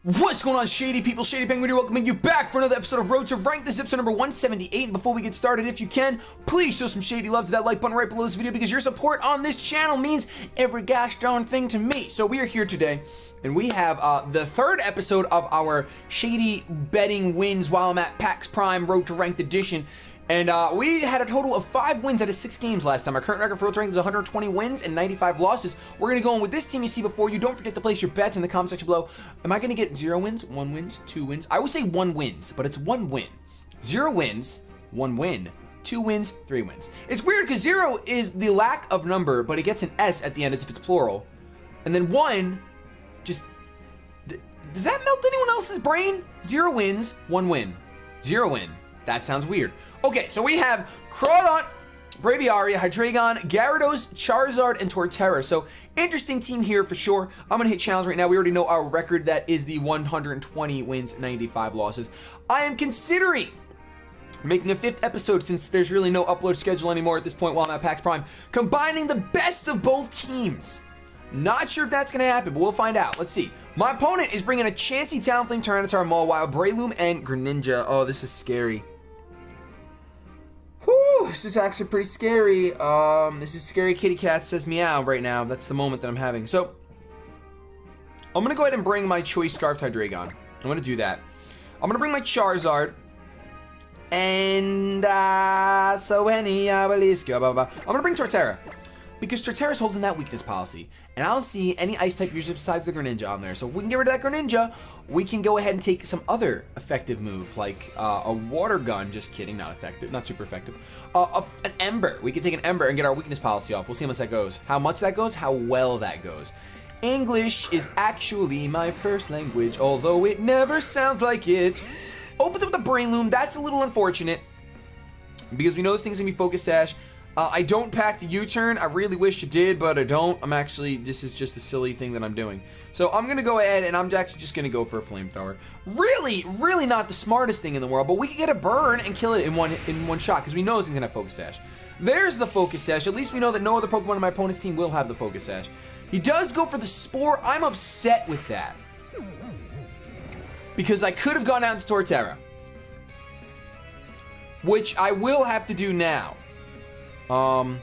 What's going on, Shady people? ShadyPenguinn here, welcoming you back for another episode of Road to Rank. This is episode number 178, and before we get started, if you can, please show some shady love to that like button right below this video, because your support on this channel means every gosh darn thing to me. So we are here today, and we have the third episode of our Shady betting wins while I'm at PAX Prime Road to Ranked edition. And we had a total of 5 wins out of 6 games last time. Our current record for Road to Ranked is 120 wins and 95 losses. We're going to go in with this team you see before you. Don't forget to place your bets in the comment section below. Am I going to get 0 wins, 1 wins, 2 wins? I would say 1 wins, but it's 1 win. 0 wins, 1 win, 2 wins, 3 wins. It's weird because 0 is the lack of number, but it gets an S at the end as if it's plural. And then 1, just... Does that melt anyone else's brain? 0 wins, 1 win. 0 win. That sounds weird. Okay, so we have Crawdaunt, Braviaria, Hydreigon, Gyarados, Charizard, and Torterra. So, interesting team here for sure. I'm going to hit challenge right now. We already know our record. That is the 120 wins, 95 losses. I am considering making a 5th episode, since there's really no upload schedule anymore at this point while I'm at PAX Prime, combining the best of both teams. Not sure if that's going to happen, but we'll find out. Let's see. My opponent is bringing a Chansey, Talonflame, Tyranitar, Mawile, Breloom, and Greninja. Oh, this is scary. Whew, this is actually pretty scary. This is scary kitty cat says meow right now. That's the moment that I'm having. So, I'm going to go ahead and bring my Choice Scarf Hydreigon. I'm going to do that. I'm going to bring my Charizard. And, I'm going to bring Torterra, because Torterra's holding that weakness policy. And I don't see any ice type users besides the Greninja on there. So if we can get rid of that Greninja, we can go ahead and take some other effective move, like a water gun. Just kidding, not effective, not super effective. An Ember. We can take an Ember and get our weakness policy off. We'll see how much that goes. How much that goes, how well that goes. English is actually my first language, although it never sounds like it. Opens up the Breloom. That's a little unfortunate, because we know this thing's gonna be Focus Sash. I don't pack the U-turn. I really wish you did, but I don't. I'm actually, this is just a silly thing that I'm doing. So I'm going to go ahead and I'm actually just going to go for a Flamethrower. Really not the smartest thing in the world, but we can get a burn and kill it in one shot, because we know this thing's going to have Focus Sash. There's the Focus Sash. At least we know that no other Pokemon in my opponent's team will have the Focus Sash. He does go for the Spore. I'm upset with that, because I could have gone out into Torterra, which I will have to do now. Although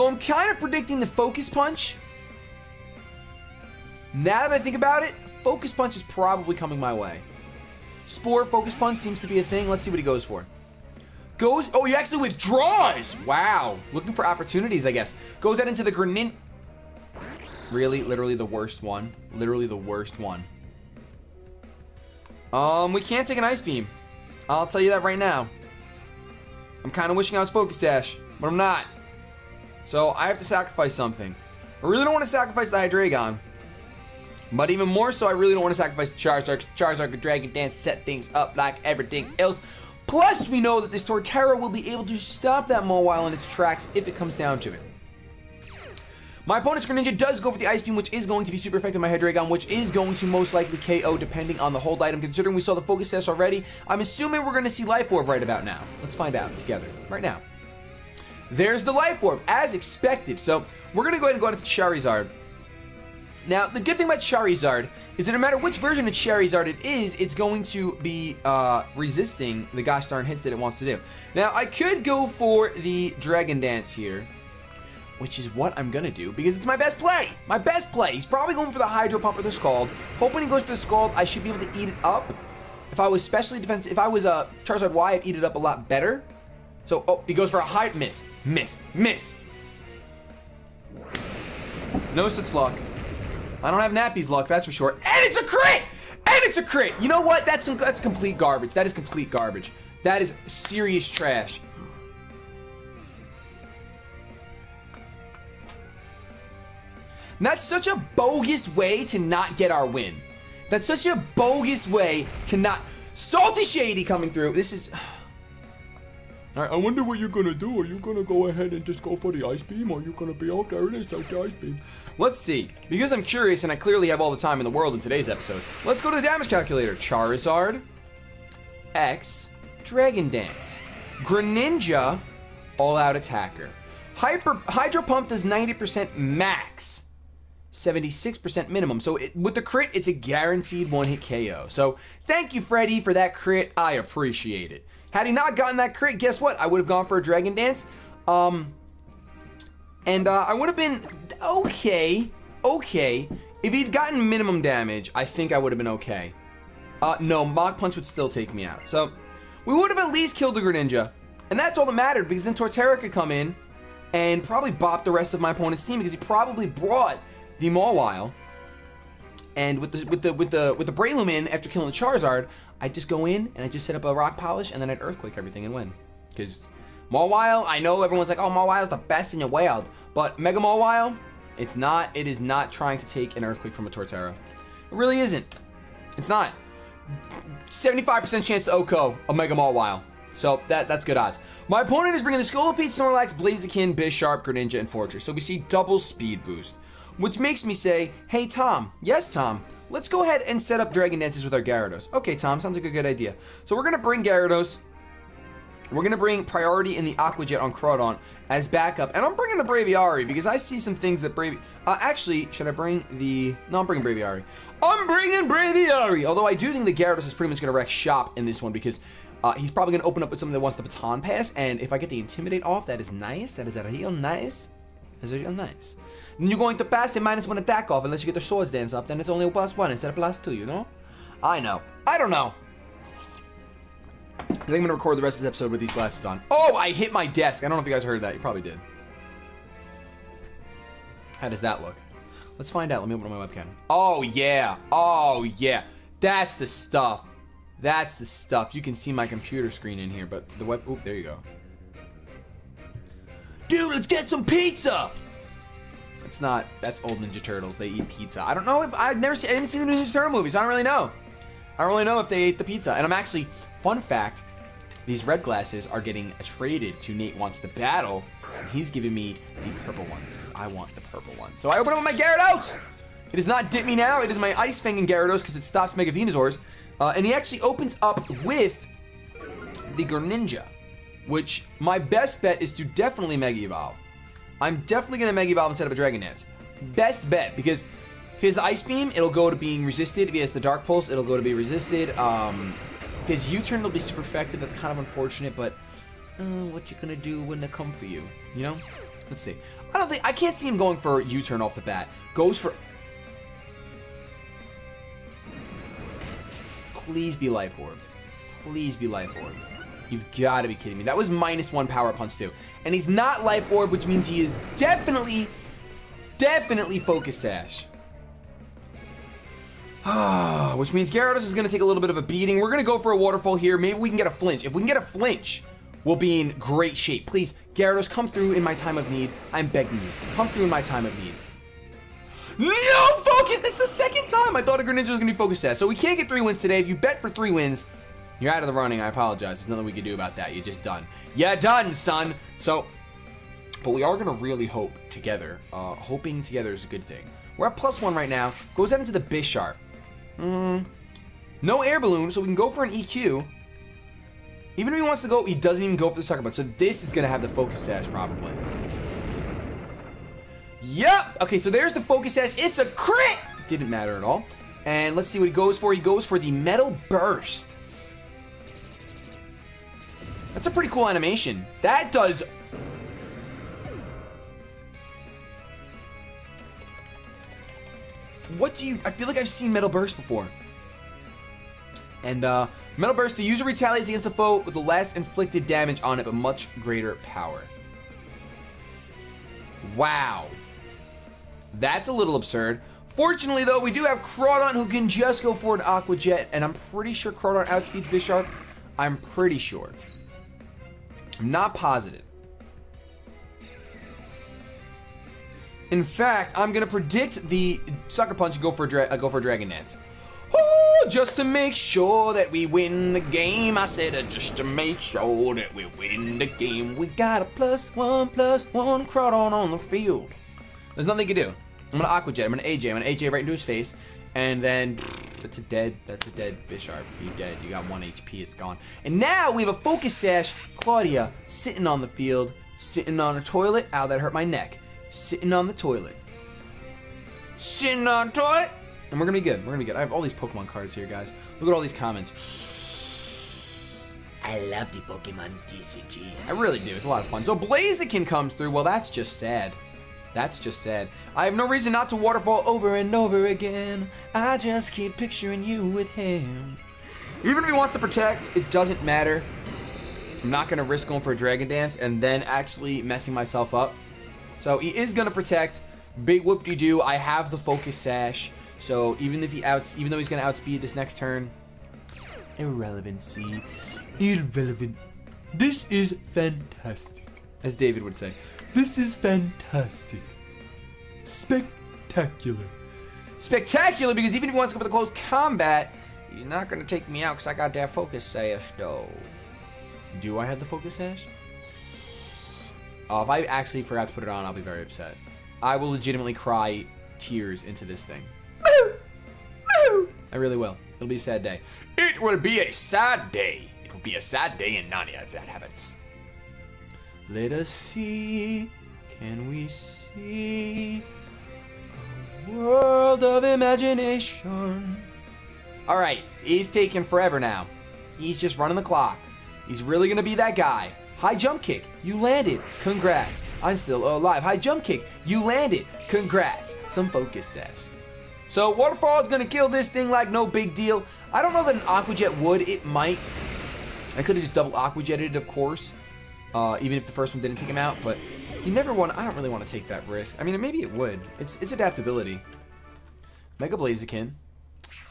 I'm kind of predicting the Focus Punch. Now that I think about it, Focus Punch is probably coming my way. Spore Focus Punch seems to be a thing. Let's see what he goes for. Oh, he actually withdraws! Wow. Looking for opportunities, I guess. Goes out into the Grenin... Really? Literally the worst one. Literally the worst one. We can't take an Ice Beam. I'll tell you that right now. I'm kind of wishing I was Focus Sash, but I'm not. So I have to sacrifice something. I really don't want to sacrifice the Hydreigon, but even more so, I really don't want to sacrifice the Charizard. Charizard could Dragon Dance, set things up like everything else. Plus, we know that this Torterra will be able to stop that Mawile in its tracks if it comes down to it. My opponent's Greninja does go for the Ice Beam, which is going to be super effective on my Hydreigon, which is going to most likely KO depending on the hold item. Considering we saw the Focus Sash already, I'm assuming we're going to see Life Orb right about now. Let's find out together right now. There's the Life Orb, as expected. So we're going to go ahead and go into Charizard. Now, the good thing about Charizard is that no matter which version of Charizard it is, it's going to be resisting the gosh darn hits that it wants to do. Now, I could go for the Dragon Dance here, which is what I'm gonna do, because it's my best play. My best play. He's probably going for the Hydro Pump or the Scald. Hoping he goes for the Scald, I should be able to eat it up. If I was specially defensive, if I was a Charizard Y, I'd eat it up a lot better. So, oh, he goes for a high miss. Miss. No such luck. I don't have Nappy's luck, that's for sure. And it's a crit! And it's a crit! You know what? That's complete garbage. That is complete garbage. That is serious trash. And that's such a bogus way to not get our win. That's such a bogus way to not... Salty Shady coming through. This is... I wonder what you're gonna do. Are you gonna go ahead and just go for the Ice Beam, or are you gonna be out there and take the Ice Beam? Let's see. Because I'm curious, and I clearly have all the time in the world in today's episode, let's go to the damage calculator. Charizard, X, Dragon Dance, Greninja, All Out Attacker. Hydro Pump does 90% max. 76% minimum. So with the crit, it's a guaranteed one-hit KO. So thank you, Freddy, for that crit. I appreciate it. Had he not gotten that crit, guess what? I would have gone for a Dragon Dance. I would have been okay. If he'd gotten minimum damage, I think I would have been okay. No, Mach Punch would still take me out. So we would have at least killed the Greninja. And that's all that mattered, because then Torterra could come in and probably bop the rest of my opponent's team, because he probably brought the Mawile. And with the Breloom in after killing the Charizard, I'd just go in and I'd just set up a Rock Polish, and then I'd Earthquake everything and win. Because Mawile, I know everyone's like, oh, Mawile's the best in the world, but Mega Mawile, it's not. It is not trying to take an Earthquake from a Torterra. It really isn't. It's not. 75% chance to OHKO a Mega Mawile. So that's good odds. My opponent is bringing the Scolipede, Snorlax, Blaziken, Bisharp, Greninja, and Fortress. So we see double speed boost, which makes me say, hey, Tom. Yes, Tom. Let's go ahead and set up Dragon Dances with our Gyarados. Okay, Tom, sounds like a good idea. So we're going to bring Gyarados. We're going to bring priority in the Aqua Jet on Crawdaunt as backup. And I'm bringing the Braviary because I see some things that actually, should I bring the... No, I'm bringing Braviary. I'm bringing Braviary! Although I do think the Gyarados is pretty much going to wreck shop in this one because he's probably going to open up with something that wants the Baton Pass. And if I get the Intimidate off, that is nice. That is real nice. That's real nice. Then you're going to pass a -1 attack off unless you get the Swords Dance up. Then it's only a +1 instead of +2, you know? I know. I don't know. I think I'm going to record the rest of the episode with these glasses on. Oh, I hit my desk. I don't know if you guys heard that. You probably did. How does that look? Let's find out. Let me open my webcam. Oh, yeah. Oh, yeah. That's the stuff. That's the stuff. You can see my computer screen in here, but the web... Oop, there you go. Dude, let's get some pizza! It's not... That's old Ninja Turtles. They eat pizza. I don't know if... I didn't see the new Ninja Turtle movies. So I don't really know. I don't really know if they ate the pizza. And I'm actually... Fun fact, these red glasses are getting traded to Nate Wants to Battle, and he's giving me the purple ones, because I want the purple ones. So I open up my Gyarados! It does not dip me now, it is my Ice Fang and Gyarados, because it stops Mega Venusaurs. And he actually opens up with the Greninja, which my best bet is to definitely Mega Evolve. I'm definitely going to Mega Evolve instead of a Dragon Dance. Best bet, because if he has the Ice Beam, it'll go to being resisted. If he has the Dark Pulse, it'll go to be resisted. If his U-turn will be super effective, that's kind of unfortunate, but what you gonna do when they come for you? You know? Let's see. I can't see him going for U-turn off the bat. Goes for... Please be Life Orbed. Please be Life Orbed. You've got to be kidding me. That was -1 Power Punch too. And he's not Life Orb, which means he is definitely Focus Sash. Which means Gyarados is going to take a little bit of a beating. We're going to go for a Waterfall here. Maybe we can get a flinch. If we can get a flinch, we'll be in great shape. Please, Gyarados, come through in my time of need. I'm begging you. Come through in my time of need. No focus! That's the second time I thought a Greninja was going to be Focus Sash. So we can't get 3 wins today. If you bet for 3 wins, you're out of the running. I apologize. There's nothing we can do about that. You're just done. You're done, son. So, but we are going to really hope together. Hoping together is a good thing. We're at +1 right now. Goes out into the Bisharp. No air balloon, so we can go for an EQ. Even if he wants to go, he doesn't even go for the Sucker Punch. So this is going to have the Focus Sash, probably. Yep! Okay, so there's the Focus Sash. It's a crit! Didn't matter at all. And let's see what he goes for. He goes for the Metal Burst. That's a pretty cool animation. That does... What do you... I feel like I've seen Metal Burst before. And, Metal Burst, the user retaliates against the foe with the last inflicted damage on it, but much greater power. Wow. That's a little absurd. Fortunately, though, we do have Crawdaunt who can just go for an Aqua Jet, and I'm pretty sure Crawdaunt outspeeds Bisharp. I'm pretty sure. I'm not positive. In fact, I'm gonna predict the Sucker Punch and go for a Dragon Dance. Oh, just to make sure that we win the game. I said just to make sure that we win the game. We got a +1 Crawdaunt on the field. There's nothing you can do. I'm gonna Aqua Jet. I'm gonna AJ right into his face, and then that's a dead Bisharp. You're dead. You got 1 HP. It's gone. And now we have a Focus Sash. Claudia sitting on the field, sitting on a toilet. Ow, that hurt my neck. Sitting on the toilet. sitting on toilet. And we're gonna be good. We're gonna be good. I have all these Pokemon cards here, guys. Look at all these comments. I love the Pokemon TCG. I really do. It's a lot of fun. So Blaziken comes through. Well, that's just sad. That's just sad. I have no reason not to waterfall over and over again. I just keep picturing you with him. Even if he wants to protect, it doesn't matter. I'm not going to risk going for a Dragon Dance and then actually messing myself up. So he is going to protect. Big whoop-de-doo. I have the Focus Sash. So even though he's going to outspeed this next turn, irrelevancy. Irrelevant. This is fantastic. As David would say. This is fantastic. Spectacular. Spectacular because even if he wants to go for the close combat, you're not going to take me out because I got that Focus Sash, though. Do I have the Focus Sash? Oh, if I actually forgot to put it on, I'll be very upset. I will legitimately cry tears into this thing. I really will. It'll be a sad day. It will be a sad day. It will be a sad day in Narnia if that happens. Let us see. Can we see a world of imagination? All right, he's taking forever now. He's just running the clock. He's really gonna be that guy. High jump kick, you landed. Congrats. I'm still alive. High jump kick, you landed. Congrats. Some Focus Sash. So Waterfall is gonna kill this thing like no big deal. I don't know that an Aqua Jet would. It might. I could have just double Aqua Jetted, of course. Even if the first one didn't take him out, but you never want. I don't really want to take that risk. I mean, maybe it would. It's adaptability. Mega Blaziken.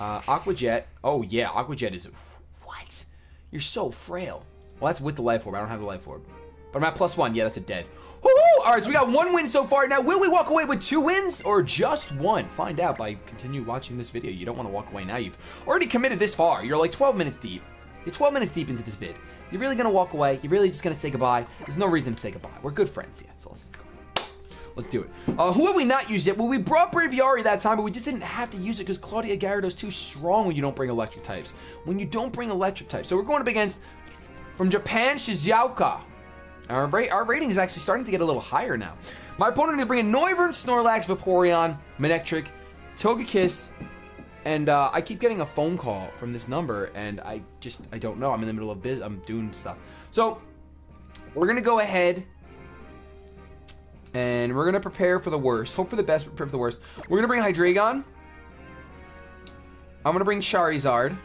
Aqua Jet. Oh yeah, Aqua Jet is. What? You're so frail. Well, that's with the Life Orb. I don't have the Life Orb. But I'm at +1. Yeah, that's a dead. Woohoo! Alright, so we got 1 win so far. Now, will we walk away with 2 wins or just 1? Find out by continue watching this video. You don't want to walk away now. You've already committed this far. You're like 12 minutes deep. You're 12 minutes deep into this vid. You're really going to walk away. You're really just going to say goodbye. There's no reason to say goodbye. We're good friends. Yeah, so let's do it. Who have we not used yet? Well, we brought Braviary that time, but we just didn't have to use it because Claudia Gyarados too strong when you don't bring electric types. When you don't bring electric types. So we're going up against, from Japan, Shizuoka. Our rating is actually starting to get a little higher now. My opponent is bringing Noivern, Snorlax, Vaporeon, Manectric, Togekiss, and I keep getting a phone call from this number, and I don't know. I'm in the middle of I'm doing stuff. So we're gonna go ahead and we're gonna prepare for the worst. Hope for the best, prepare for the worst. We're gonna bring Hydreigon. I'm gonna bring Charizard.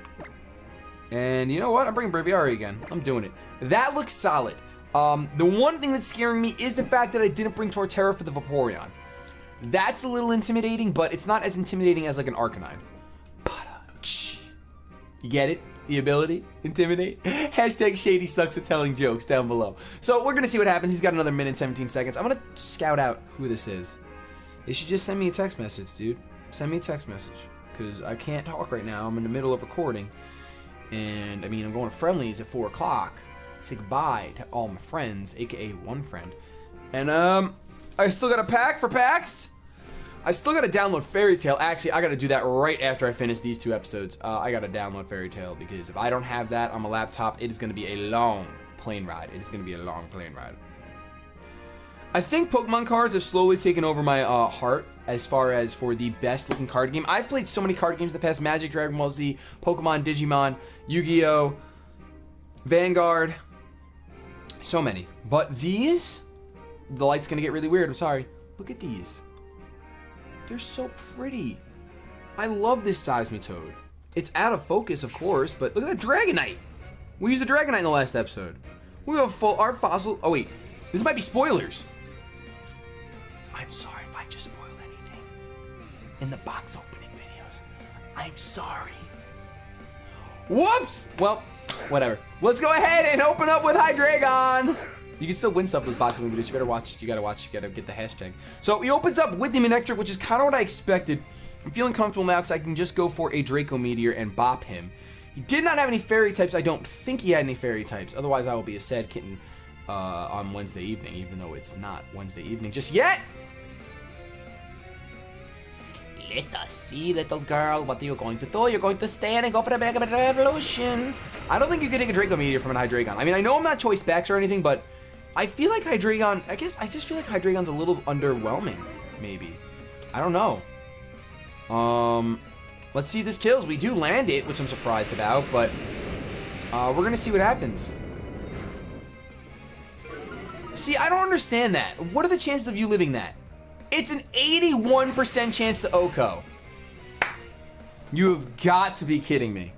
And you know what? I'm bringing Braviary again. I'm doing it. That looks solid. The one thing that's scaring me is the fact that I didn't bring Torterra for the Vaporeon. That's a little intimidating, but it's not as intimidating as like an Arcanine. You get it? The ability? Intimidate? Hashtag Shady sucks at telling jokes down below. So we're gonna see what happens. He's got another minute and 17 seconds. I'm gonna scout out who this is. They should just send me a text message, dude. Send me a text message. Because I can't talk right now. I'm in the middle of recording. And, I mean, I'm going to friendlies at 4 o'clock. Say goodbye to all my friends, aka one friend. And, I still got a pack for packs. I still got to download Fairy Tail. Actually, I got to do that right after I finish these 2 episodes. I got to download Fairy Tail because if I don't have that on my laptop, it is going to be a long plane ride. It is going to be a long plane ride. I think Pokemon cards have slowly taken over my heart as far as for the best looking card game. I've played so many card games in the past. Magic, Dragon Ball Z, Pokemon, Digimon, Yu-Gi-Oh, Vanguard. So many. But these, the light's going to get really weird. I'm sorry. Look at these. They're so pretty. I love this Seismitoad. It's out of focus, of course, but look at that Dragonite. We used a Dragonite in the last episode. We have our fossil. Oh, wait. This might be spoilers. I'm sorry if I just spoiled anything in the box opening videos. I'm sorry. Whoops! Well, whatever. Let's go ahead and open up with Hydreigon. You can still win stuff with those box opening videos. You better watch. You gotta get the hashtag. So he opens up with the Manectric, which is kind of what I expected. I'm feeling comfortable now because I can just go for a Draco Meteor and bop him. He did not have any fairy types. I don't think he had any fairy types. Otherwise, I will be a sad kitten on Wednesday evening, even though it's not Wednesday evening just yet. Let us see, little girl. What are you going to do? You're going to stand and go for the Mega Revolution. I don't think you can take a Draco Meteor from an Hydreigon. I mean, I know I'm not choice specs or anything, but I feel like Hydreigon, I just feel like Hydreigon's a little underwhelming, maybe. I don't know. Let's see if this kills. We do land it, which I'm surprised about, but we're going to see what happens. See, I don't understand that. What are the chances of you living that? It's an 81% chance to Oko. You have got to be kidding me.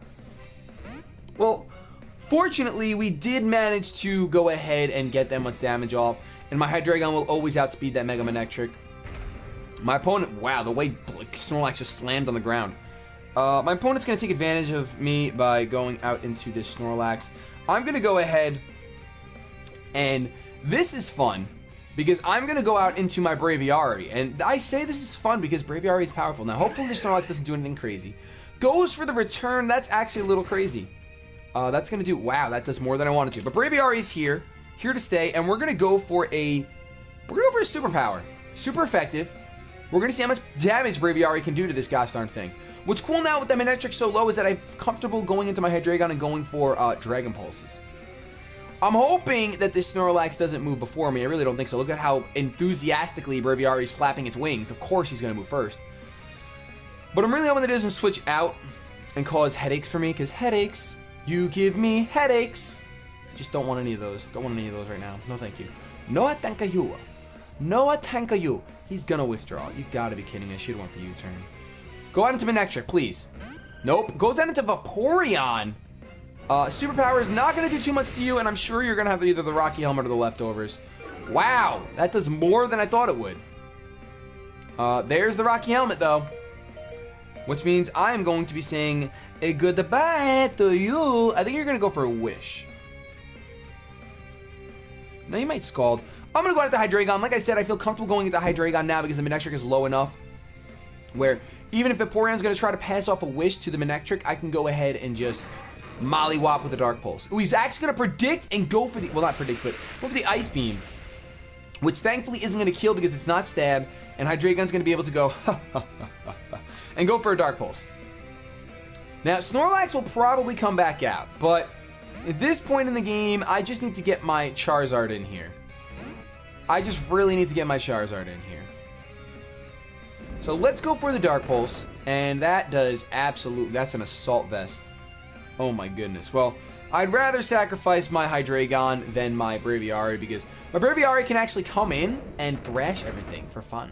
Well, fortunately, we did manage to go ahead and get that much damage off, and my Hydreigon will always outspeed that Mega Manectric. My opponent, wow, the way Snorlax just slammed on the ground. My opponent's going to take advantage of me by going out into this Snorlax. I'm going to go ahead, and this is fun, because I'm going to go out into my Braviary. And I say this is fun because Braviary is powerful. Now, hopefully the Snorlax doesn't do anything crazy. Goes for the return. That's actually a little crazy. That's going to do, wow, that does more than I wanted to. But Braviary is here to stay, and we're going to go for a superpower. Super effective. We're going to see how much damage Braviary can do to this gosh darn thing. What's cool now with the Manectric so low is that I'm comfortable going into my Hydreigon and going for Dragon Pulses. I'm hoping that this Snorlax doesn't move before me. I really don't think so. Look at how enthusiastically Braviary is flapping its wings. Of course he's going to move first. But I'm really hoping that it doesn't switch out and cause headaches for me, because headaches, you give me headaches. Just don't want any of those. Don't want any of those right now. No thank you. No thank you. No thank you. He's gonna withdraw. You gotta be kidding me. I should have went for U-turn. Go out into Manectric, please. Nope. Goes out into Vaporeon. Superpower is not gonna do too much to you, and I'm sure you're gonna have either the Rocky Helmet or the leftovers. Wow, that does more than I thought it would. There's the Rocky Helmet, though. Which means I am going to be saying a goodbye to you. I think you're gonna go for a Wish. No, you might Scald. I'm gonna go out into Hydreigon. Like I said, I feel comfortable going into Hydreigon now because the Manectric is low enough where even if Vaporeon's gonna try to pass off a Wish to the Manectric, I can go ahead and just mollywop with a Dark Pulse. Ooh, he's actually gonna predict and go for the, well, not predict, but go for the Ice Beam, which thankfully isn't gonna kill because it's not stab, and Hydreigon's gonna be able to go and go for a Dark Pulse. Now, Snorlax will probably come back out, but at this point in the game, I just need to get my Charizard in here. I just really need to get my Charizard in here. So let's go for the Dark Pulse, and that does absolute, that's an Assault Vest. Oh my goodness. Well, I'd rather sacrifice my Hydreigon than my Braviary because my Braviary can actually come in and thrash everything for fun.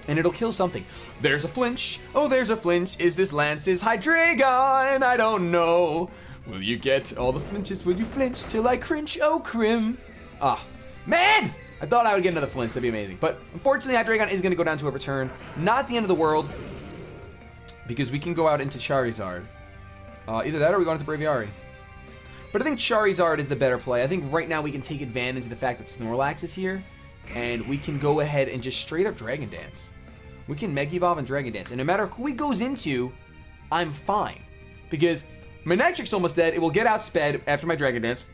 And it'll kill something. There's a flinch. Oh, there's a flinch. Is this Lance's Hydreigon? I don't know. Will you get all the flinches? Will you flinch till I cringe? Oh, crim. Ah, man! I thought I would get another flinch. That'd be amazing. But unfortunately, Hydreigon is going to go down to a return. Not the end of the world. Because we can go out into Charizard. Either that or we go into Braviary. But I think Charizard is the better play. I think right now we can take advantage of the fact that Snorlax is here. And we can go ahead and just straight up Dragon Dance. We can Mega Evolve and Dragon Dance. And no matter who he goes into, I'm fine. Because Manectric's almost dead. It will get outsped after my Dragon Dance.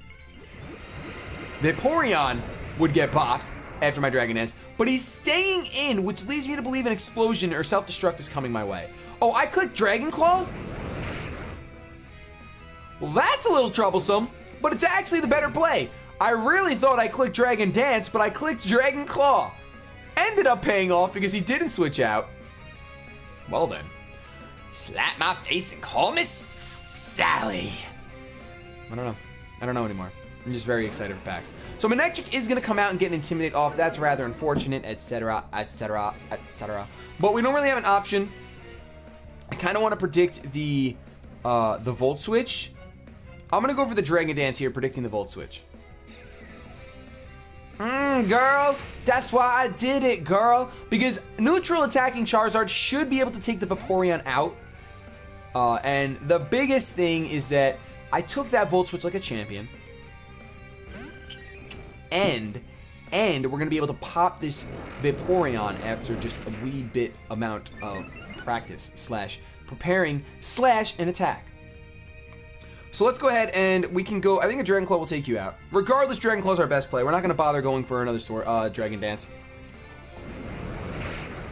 Vaporeon would get popped after my Dragon Dance. But he's staying in, which leads me to believe an explosion or self-destruct is coming my way. Oh, I clicked Dragon Claw? Well, that's a little troublesome, but it's actually the better play. I really thought I clicked Dragon Dance, but I clicked Dragon Claw. Ended up paying off because he didn't switch out. Well then, slap my face and call me Sally. I don't know. I don't know anymore. I'm just very excited for packs. So Manectric is going to come out and get an Intimidate off. That's rather unfortunate, etc., etc., etc. But we don't really have an option. I kind of want to predict the Volt Switch. I'm going to go for the Dragon Dance here, predicting the Volt Switch. Girl, that's why I did it, girl. Because neutral attacking Charizard should be able to take the Vaporeon out. And the biggest thing is that I took that Volt Switch like a champion. And we're going to be able to pop this Vaporeon after just a wee bit amount of practice slash preparing slash an attack. So let's go ahead and we can go. I think a Dragon Claw will take you out. Regardless, Dragon Claw is our best play. We're not going to bother going for another Dragon Dance.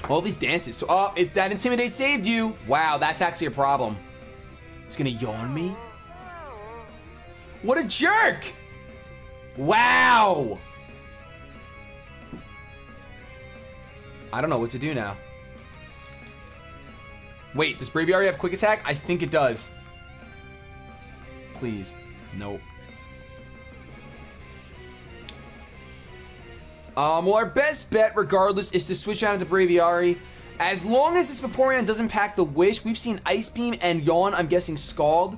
All these dances. So, that Intimidate saved you. Wow, that's actually a problem. He's going to yawn me. What a jerk. Wow. I don't know what to do now. Wait, does Braviary have quick attack? I think it does. Please. Nope. Well, our best bet, regardless, is to switch out into Braviary. As long as this Vaporeon doesn't pack the Wish, we've seen Ice Beam and Yawn, I'm guessing Scald.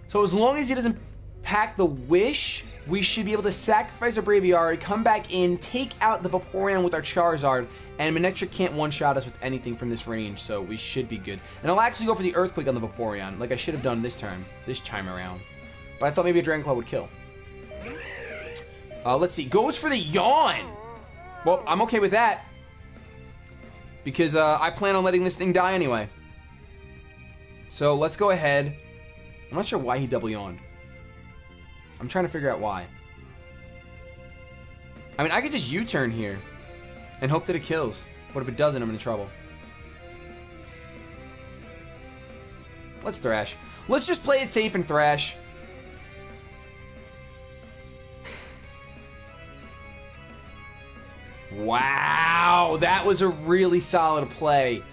So as long as he doesn't pack the Wish, we should be able to sacrifice our Braviary, come back in, take out the Vaporeon with our Charizard, and Manectric can't one-shot us with anything from this range, so we should be good. And I'll actually go for the Earthquake on the Vaporeon, like I should have done this time around. But I thought maybe a Dragon Claw would kill. Let's see. Goes for the Yawn. Well, I'm okay with that. Because I plan on letting this thing die anyway. So let's go ahead. I'm not sure why he double yawned. I'm trying to figure out why. I mean, I could just U-turn here and hope that it kills. What if it doesn't? I'm in trouble. Let's Thrash. Let's just play it safe and Thrash. Wow, that was a really solid play.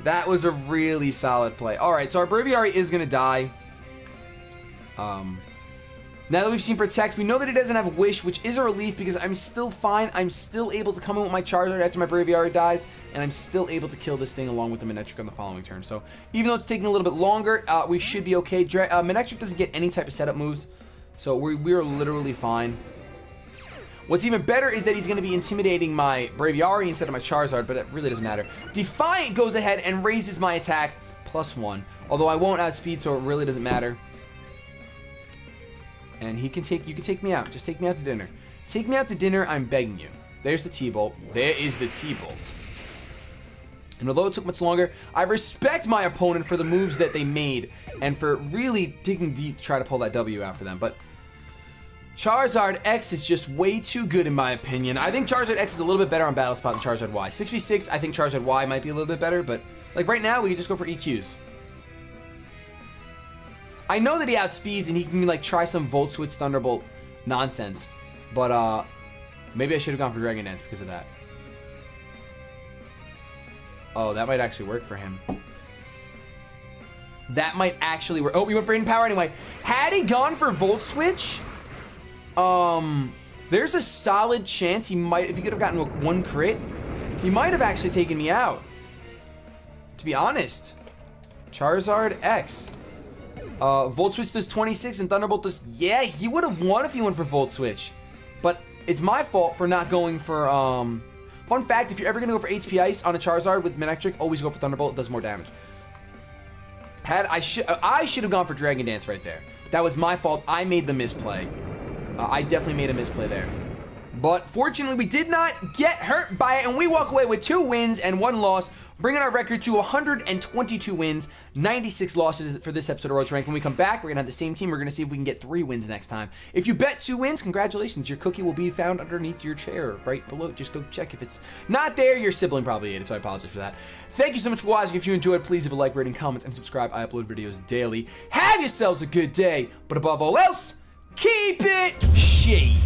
That was a really solid play. Alright, so our Braviary is going to die. Now that we've seen Protect, we know that it doesn't have Wish, which is a relief because I'm still fine. I'm still able to come in with my Charizard after my Braviary dies, and I'm still able to kill this thing along with the Manectric on the following turn. So even though it's taking a little bit longer, we should be okay. Manectric doesn't get any type of setup moves, so we're literally fine. What's even better is that he's going to be intimidating my Braviary instead of my Charizard, but it really doesn't matter. Defiant goes ahead and raises my attack +1, although I won't outspeed, so it really doesn't matter. And you can take me out. Just take me out to dinner. Take me out to dinner, I'm begging you. There's the T-Bolt. There is the T-Bolt. And although it took much longer, I respect my opponent for the moves that they made and for really digging deep to try to pull that W out for them. But Charizard X is just way too good in my opinion. I think Charizard X is a little bit better on battlespot than Charizard Y. 6v6, I think Charizard Y might be a little bit better, but like right now we can just go for EQs. I know that he outspeeds and he can like try some Volt Switch Thunderbolt nonsense, but maybe I should have gone for Dragon Dance because of that. Oh, that might actually work for him. That might actually work. Oh, we went for Hidden Power anyway. Had he gone for Volt Switch, there's a solid chance he might, if he could have gotten one crit, he might have actually taken me out. To be honest. Charizard X. Volt Switch does 26 and Thunderbolt does, yeah, he would have won if he went for Volt Switch. But it's my fault for not going for, fun fact, if you're ever going to go for HP Ice on a Charizard with Manectric, always go for Thunderbolt, it does more damage. I should have gone for Dragon Dance right there. That was my fault, I made the misplay. I definitely made a misplay there. But fortunately, we did not get hurt by it, and we walk away with 2 wins and 1 loss, bringing our record to 122 wins, 96 losses for this episode of Road to Rank. When we come back, we're going to have the same team. We're going to see if we can get 3 wins next time. If you bet 2 wins, congratulations. Your cookie will be found underneath your chair right below. Just go check. If it's not there, your sibling probably ate it, so I apologize for that. Thank you so much for watching. If you enjoyed, please leave a like, rating, comment, and subscribe. I upload videos daily. Have yourselves a good day, but above all else, keep it shady.